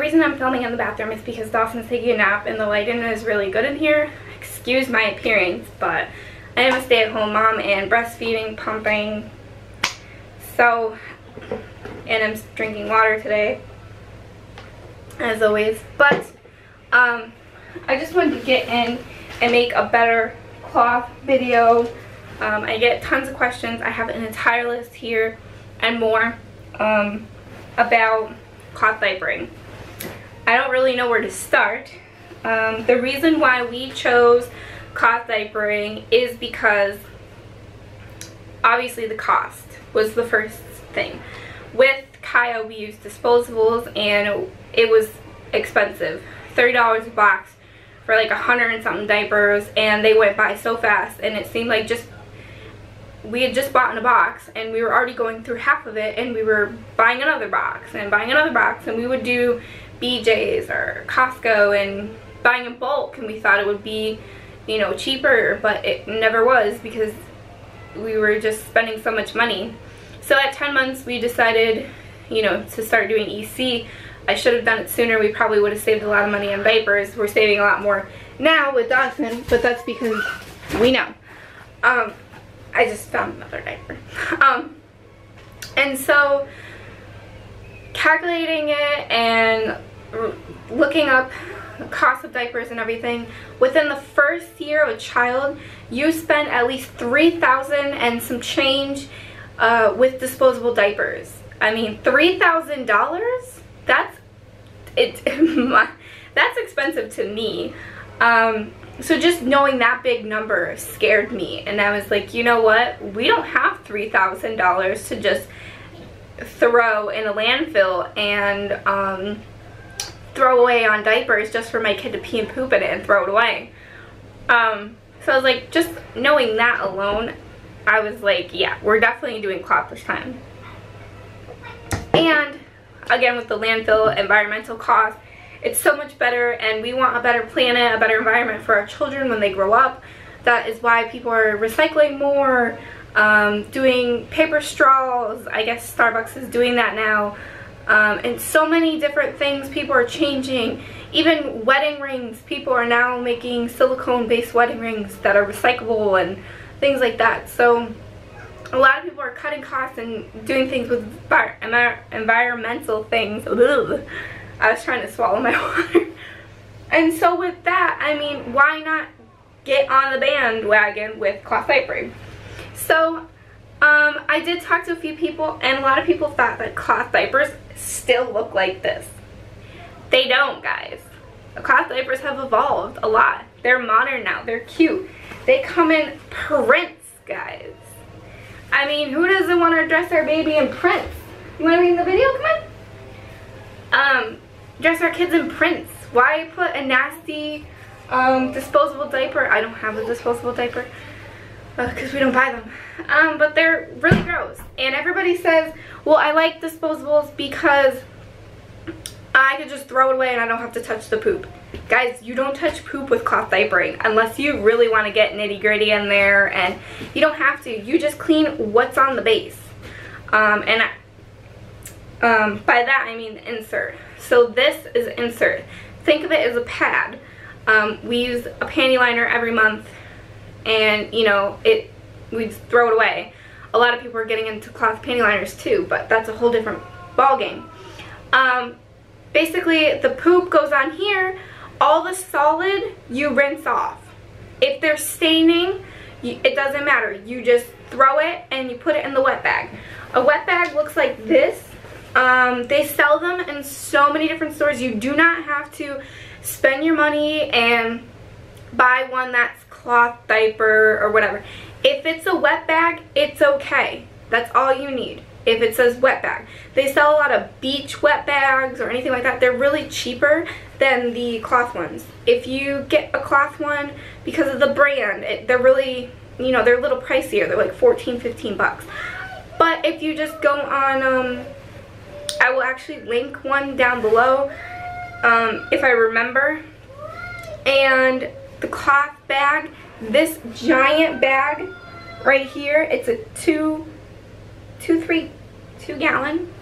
reason I'm filming in the bathroom is because Dawson's taking a nap and the lighting is really good in here. Excuse my appearance, but I am a stay-at-home mom and breastfeeding, pumping. So, and I'm drinking water today, as always. But I just wanted to get in and make a better cloth video. I get tons of questions. I have an entire list here and more about cloth diapering. I don't really know where to start. The reason why we chose cloth diapering is because obviously the cost was the first thing. With Kaya we used disposables and it was expensive. $30 a box for like 100 and something diapers, and they went by so fast, and it seemed like we had just bought in a box and we were already going through half of it, and we were buying another box and buying another box, and we would do BJ's or Costco and buying in bulk, and we thought it would be, you know, cheaper, but it never was because we were just spending so much money. So at 10 months we decided, you know, to start doing EC. I should have done it sooner. We probably would have saved a lot of money on diapers. We're saving a lot more now with Dawson, but that's because we know. I just found another diaper. And so calculating it and looking up the cost of diapers and everything, within the first year of a child, you spend at least $3,000 and some change with disposable diapers. I mean, $3,000? That's expensive to me. So just knowing that big number scared me, and I was like, you know what, we don't have $3,000 to just throw in a landfill and throw away on diapers just for my kid to pee and poop in it and throw it away. So I was like, just knowing that alone, I was like, yeah, we're definitely doing cloth this time. And again, with the landfill environmental cost, it's so much better, and we want a better planet, a better environment for our children when they grow up. That is why people are recycling more, doing paper straws. I guess Starbucks is doing that now. And so many different things people are changing. Even wedding rings, people are now making silicone-based wedding rings that are recyclable and things like that. So a lot of people are cutting costs and doing things with environmental things. Ugh. I was trying to swallow my water. And so with that, I mean, why not get on the bandwagon with cloth diapering? So I did talk to a few people, and a lot of people thought that cloth diapers still look like this. They don't, guys. The cloth diapers have evolved a lot. They're modern now. They're cute. They come in prints, guys. I mean, who doesn't want to dress their baby in prints? You want to be in the video? Come on. Dress our kids in prints. Why put a nasty disposable diaper? I don't have a disposable diaper because we don't buy them. But they're really gross. And everybody says, well, I like disposables because I could just throw it away and I don't have to touch the poop. Guys, you don't touch poop with cloth diapering unless you really want to get nitty gritty in there, and you don't have to. You just clean what's on the base. By that I mean the insert. So this is insert. Think of it as a pad. We use a panty liner every month, and you know, we throw it away. A lot of people are getting into cloth panty liners too, but that's a whole different ball game. Basically, the poop goes on here. All the solid you rinse off. If they're staining, it doesn't matter. You just throw it and you put it in the wet bag. A wet bag looks like this. They sell them in so many different stores. You do not have to spend your money and buy one that's cloth diaper or whatever. If it's a wet bag, it's okay. That's all you need. If it says wet bag. They sell a lot of beach wet bags or anything like that. They're really cheaper than the cloth ones. If you get a cloth one, because of the brand, they're really, you know, they're a little pricier. They're like 14, 15 bucks. But if you just go on, I will actually link one down below, if I remember. And the cloth bag, this giant bag right here, it's a 2 gallon,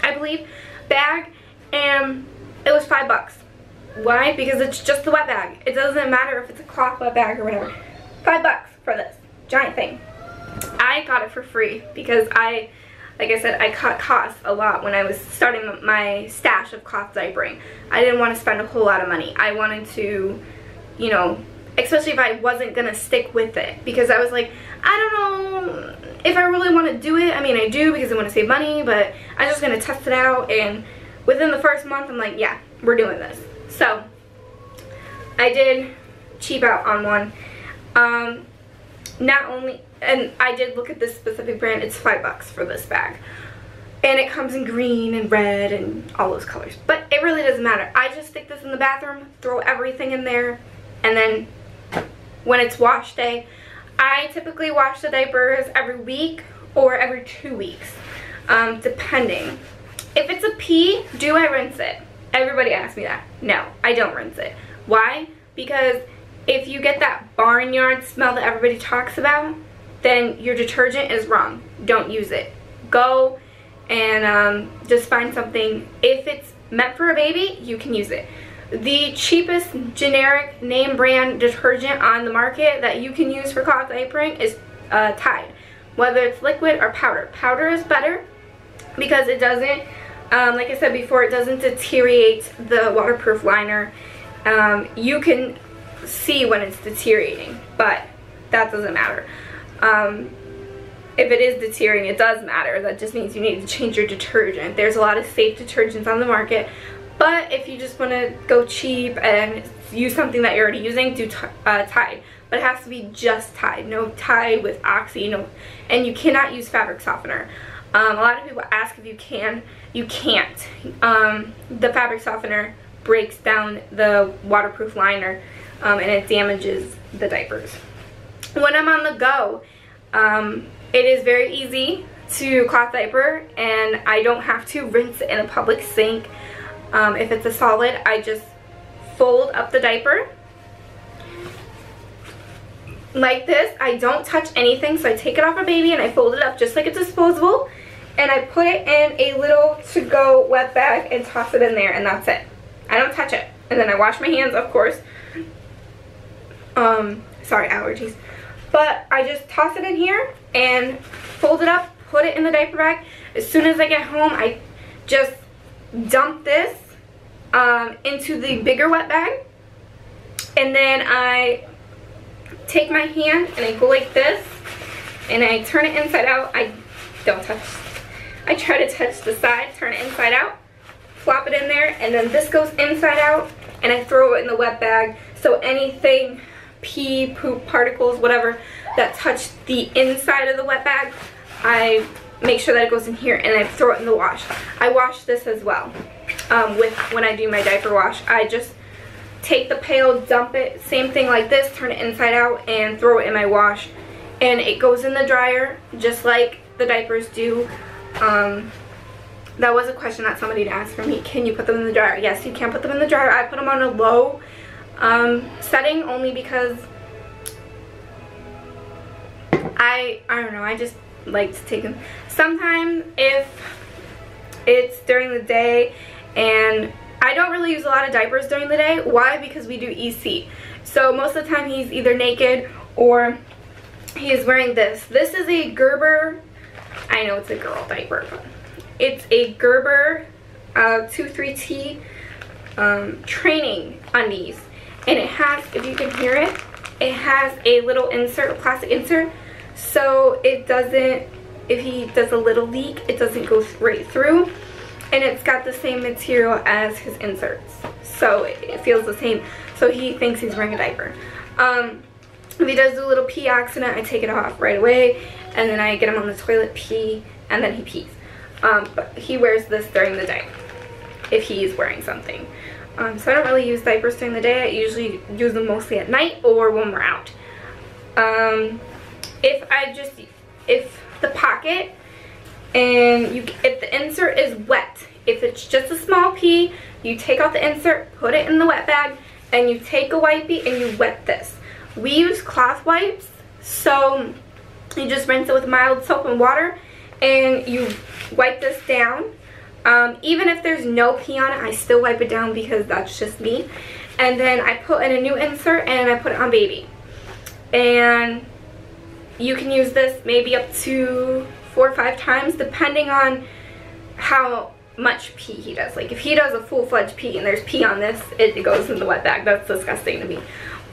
I believe, bag, and it was $5. Why? Because it's just the wet bag. It doesn't matter if it's a cloth wet bag or whatever. $5 for this giant thing. I got it for free because like I said, I cut costs a lot when I was starting my stash of cloth diapering. I didn't want to spend a whole lot of money. I wanted to, you know, especially if I wasn't going to stick with it, because I was like, I don't know if I really want to do it. I mean, I do because I want to save money, but I'm just going to test it out, and within the first month, I'm like, yeah, we're doing this. So, I did cheap out on one. Not only, and I did look at this specific brand, it's $5 for this bag. And it comes in green and red and all those colors. But it really doesn't matter. I just stick this in the bathroom, throw everything in there, and then when it's wash day, I typically wash the diapers every week or every 2 weeks, depending. If it's a pee, do I rinse it? Everybody asks me that. No, I don't rinse it. Why? Because if you get that barnyard smell that everybody talks about, then your detergent is wrong. Don't use it. Go and just find something. If it's meant for a baby, you can use it. The cheapest generic name brand detergent on the market that you can use for cloth diapering is Tide. Whether it's liquid or powder. Powder is better because it doesn't, like I said before, it doesn't deteriorate the waterproof liner. You can see when it's deteriorating, but that doesn't matter. If it is deteriorating, it does matter. That just means you need to change your detergent. There's a lot of safe detergents on the market, but if you just want to go cheap and use something that you're already using, do Tide. But it has to be just Tide. No Tide with Oxy, no, and you cannot use fabric softener. A lot of people ask if you can. You can't. The fabric softener breaks down the waterproof liner, and it damages the diapers. When I'm on the go, it is very easy to cloth diaper, and I don't have to rinse it in a public sink. If it's a solid, I just fold up the diaper like this. I don't touch anything, so I take it off a baby and I fold it up just like it's disposable, and I put it in a little to-go wet bag and toss it in there, and that's it. I don't touch it. And then I wash my hands, of course. Sorry, allergies. But I just toss it in here and fold it up, put it in the diaper bag. As soon as I get home, I just dump this into the bigger wet bag. And then I take my hand and I go like this, and I turn it inside out. I don't touch. I try to touch the side, turn it inside out, flop it in there, and then this goes inside out, and I throw it in the wet bag. So anything, pee, poop, particles, whatever, that touch the inside of the wet bag, I make sure that it goes in here, and I throw it in the wash. I wash this as well. When I do my diaper wash, I just take the pail, dump it, same thing like this, turn it inside out, and throw it in my wash. And it goes in the dryer, just like the diapers do. That was a question that somebody asked for me. Can you put them in the dryer? Yes, you can put them in the dryer. I put them on a low setting only because I don't know, I just like to take them. Sometimes if it's during the day, and I don't really use a lot of diapers during the day. Why? Because we do EC. So most of the time he's either naked or he is wearing this. This is a Gerber, I know it's a girl diaper, but it's a Gerber 23T training undies. And it has, if you can hear it, it has a little insert, a plastic insert, so it doesn't, if he does a little leak, it doesn't go right through. And it's got the same material as his inserts, so it feels the same. So he thinks he's wearing a diaper. If he does a little pee accident, I take it off right away, and then I get him on the toilet, pee, and then he pees. But he wears this during the day if he's wearing something. So I don't really use diapers during the day. I usually use them mostly at night or when we're out. If the pocket and if the insert is wet, if it's just a small pee, you take out the insert, put it in the wet bag, and you take a wipey and you wet this. We use cloth wipes, so you just rinse it with mild soap and water, and you wipe this down Even if there's no pee on it, I still wipe it down because that's just me. And then I put in a new insert and I put it on baby. And you can use this maybe up to 4 or 5 times depending on how much pee he does. Like if he does a full-fledged pee and there's pee on this, it goes in the wet bag. That's disgusting to me.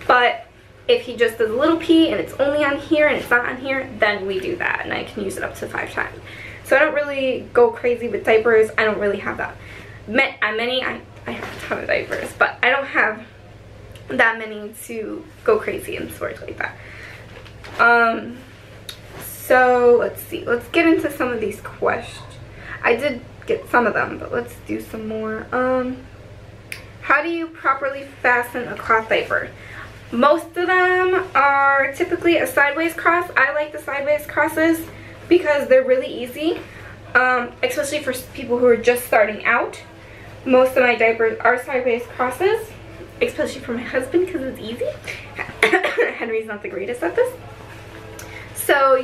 But if he just does a little pee and it's only on here and it's not on here, then we do that, and I can use it up to 5 times. So I don't really go crazy with diapers. I don't really have that many. I have a ton of diapers, but I don't have that many to go crazy in storage like that. So let's see. Let's get into some of these questions. I did get some of them, but let's do some more. How do you properly fasten a cloth diaper? Most of them are typically a sideways cross. I like the sideways crosses because they're really easy, especially for people who are just starting out. Most of my diapers are sideways crosses, especially for my husband because it's easy. Henry's not the greatest at this. So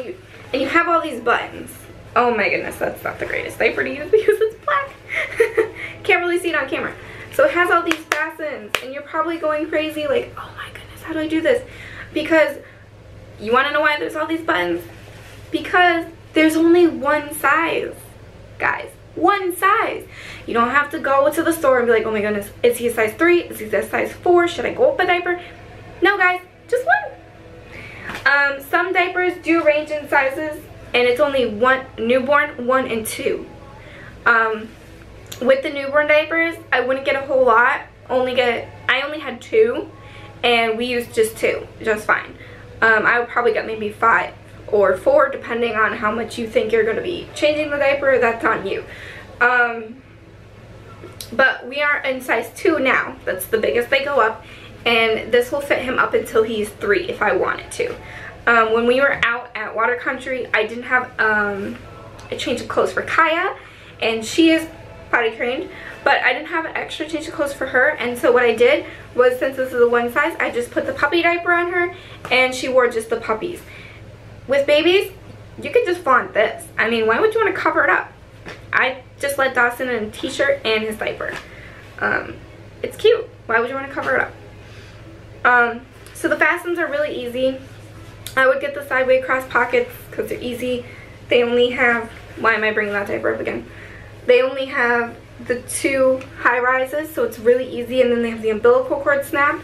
you have all these buttons. Oh my goodness, that's not the greatest diaper to use because it's black. Can't really see it on camera. So it has all these fastens, and you're probably going crazy like, oh my goodness, how do I do this? Because you want to know why there's all these buttons? Because there's only one size, guys. One size. You don't have to go to the store and be like, oh my goodness, is he a size 3? Is he a size 4? Should I go up a diaper? No, guys, just one. Some diapers do range in sizes, and it's only one newborn, 1 and 2. With the newborn diapers, I wouldn't get a whole lot. I only had 2, and we used just 2, just fine. I would probably get maybe 5 or 4, depending on how much you think you're going to be changing the diaper. That's on you. But we are in size 2 now. That's the biggest they go up, and this will fit him up until he's 3 if I wanted to. When we were out at Water Country, I didn't have a change of clothes for Kaya, and she is potty trained, but I didn't have an extra change of clothes for her, and so what I did was, since this is a one size, I just put the puppy diaper on her, and she wore just the puppies. With babies, you could just flaunt this. I mean, why would you want to cover it up? I just let Dawson in a t-shirt and his diaper. It's cute. Why would you want to cover it up? So the fastens are really easy. I would get the sideways cross pockets because they're easy. They only have, why am I bringing that diaper up again? They only have the 2 high rises, so it's really easy, and then they have the umbilical cord snap,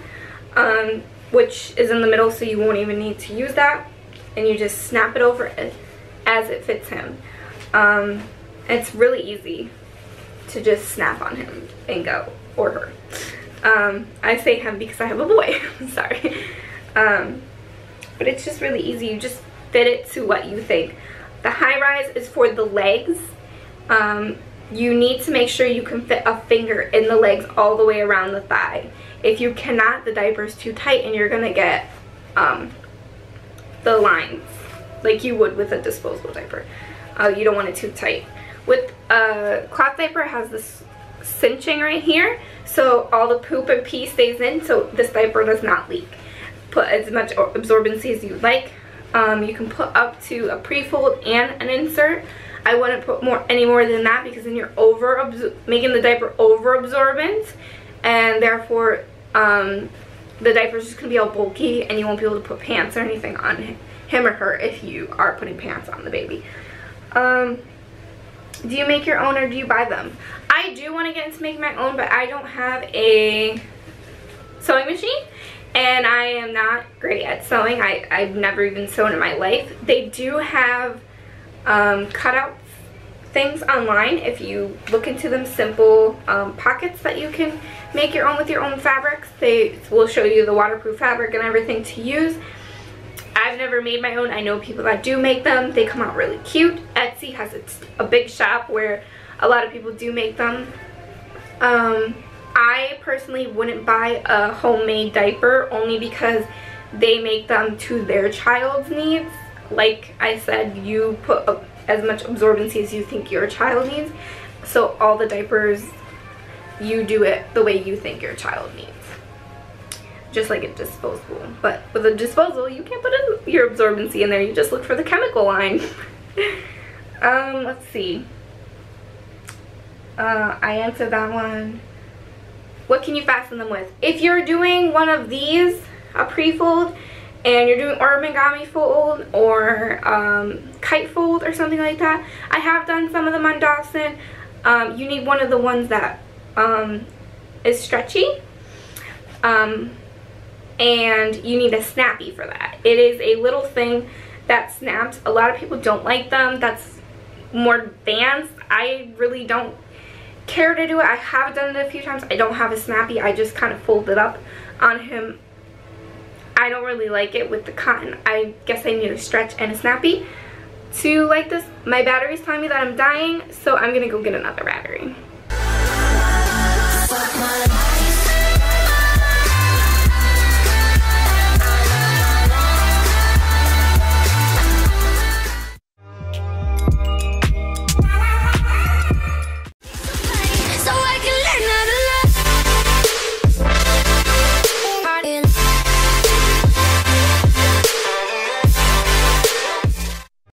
which is in the middle, so you won't even need to use that, and you just snap it over as it fits him. It's really easy to just snap on him and go, or her. I say him because I have a boy. Sorry. But it's just really easy. You just fit it to what you think. The high rise is for the legs. You need to make sure you can fit a finger in the legs all the way around the thigh. If you cannot, the diaper is too tight and you're going to get the lines like you would with a disposable diaper. You don't want it too tight. With a cloth diaper, it has this cinching right here, so all the poop and pee stays in, so this diaper does not leak. Put as much absorbency as you like. You can put up to a pre-fold and an insert. I wouldn't put any more than that, because then you're making the diaper over absorbent, and therefore the diaper is just going to be all bulky, and you won't be able to put pants or anything on him or her if you are putting pants on the baby. Do you make your own or do you buy them? I do want to get into making my own, but I don't have a sewing machine, and I am not great at sewing. I've never even sewn in my life. They do have cutout things online if you look into them, simple pockets that you can make your own with your own fabrics. They will show you the waterproof fabric and everything to use. I've never made my own. I know people that do make them. They come out really cute. Etsy has a big shop where a lot of people do make them. I personally wouldn't buy a homemade diaper only because they make them to their child's needs. Like I said, you put as much absorbency as you think your child needs. So all the diapers, you do it the way you think your child needs. Just like a disposable. But with a disposable, you can't put your absorbency in there. You just look for the chemical line. Let's see. I answered that one. What can you fasten them with? If you're doing one of these, a pre-fold, and you're doing origami fold or kite fold or something like that, I have done some of them on Dawson. You need one of the ones that is stretchy, and you need a snappy for that. It is a little thing that snaps. A lot of people don't like them. That's more advanced. I really don't care to do it. I have done it a few times. I don't have a snappy. I just kind of fold it up on him. I don't really like it with the cotton. I guess I need a stretch and a snappy to like this. My battery's telling me that I'm dying, so I'm gonna go get another battery.